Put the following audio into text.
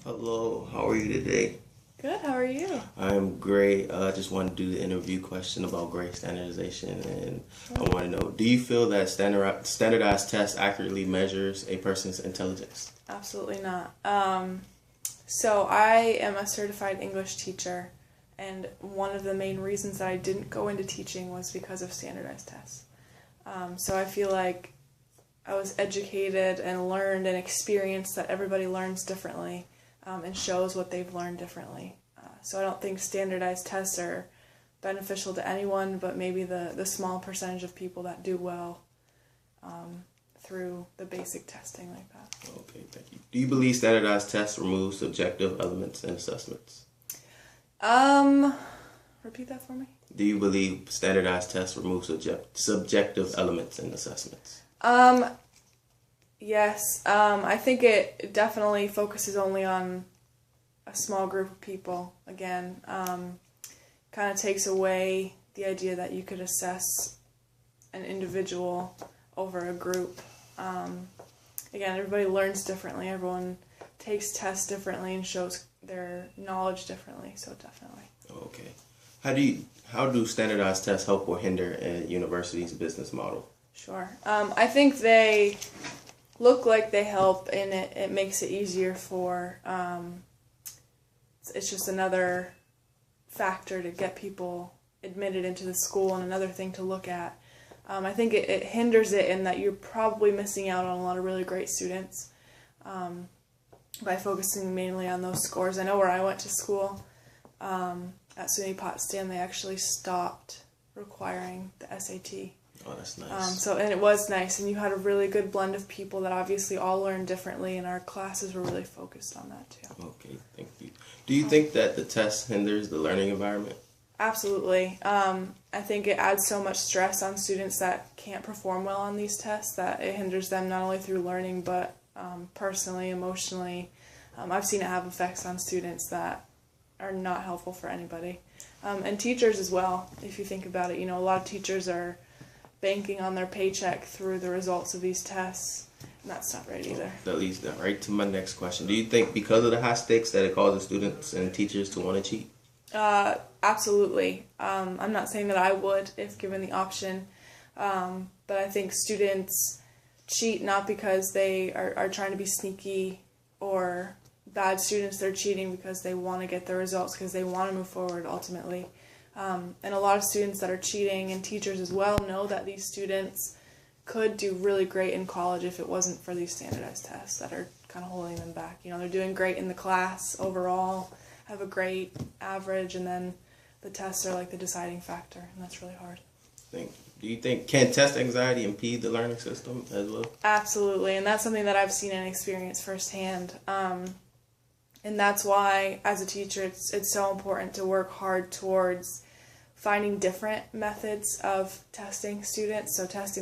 Hello, how are you today? Good, how are you? I'm great. I just want to do the interview question about grade standardization, and I want to know, do you feel that standardized tests accurately measures a person's intelligence? Absolutely not. So I am a certified English teacher, and one of the main reasons that I didn't go into teaching was because of standardized tests. So I feel like I was educated and learned and experienced that everybody learns differently and shows what they've learned differently. So I don't think standardized tests are beneficial to anyone, but maybe the small percentage of people that do well through the basic testing like that. Okay, thank you. Do you believe standardized tests remove subjective elements in assessments? Repeat that for me. Do you believe standardized tests remove subjective elements in assessments? Yes. I think it definitely focuses only on a small group of people. Again, kind of takes away the idea that you could assess an individual over a group. Again, everybody learns differently. Everyone takes tests differently and shows their knowledge differently. So definitely. Okay. How do standardized tests help or hinder a university's business model? Sure. I think they look like they help, and it makes it easier for, it's just another factor to get people admitted into the school and another thing to look at. I think it hinders it in that you're probably missing out on a lot of really great students by focusing mainly on those scores. I know where I went to school, at SUNY Potsdam, they actually stopped requiring the SAT. Oh, that's nice. And it was nice, and you had a really good blend of people that obviously all learned differently, and our classes were really focused on that too. Okay, thank you. Do you think that the test hinders the learning environment? Absolutely. I think it adds so much stress on students that can't perform well on these tests that it hinders them not only through learning but personally, emotionally. I've seen it have effects on students that are not helpful for anybody. And teachers as well, if you think about it. You know, a lot of teachers are banking on their paycheck through the results of these tests, and that's not right either. That leads right to my next question. Do you think because of the high stakes that it causes students and teachers to want to cheat? Absolutely. I'm not saying that I would if given the option, but I think students cheat not because they are trying to be sneaky or bad students. They're cheating because they want to get the results, because they want to move forward ultimately. And a lot of students that are cheating, and teachers as well, know that these students could do really great in college if it wasn't for these standardized tests that are kind of holding them back. You know, they're doing great in the class overall, have a great average, and then the tests are like the deciding factor, and that's really hard. Do you think, can test anxiety impede the learning system as well? Absolutely, and that's something that I've seen and experienced firsthand. And that's why, as a teacher, it's so important to work hard towards finding different methods of testing students, so testing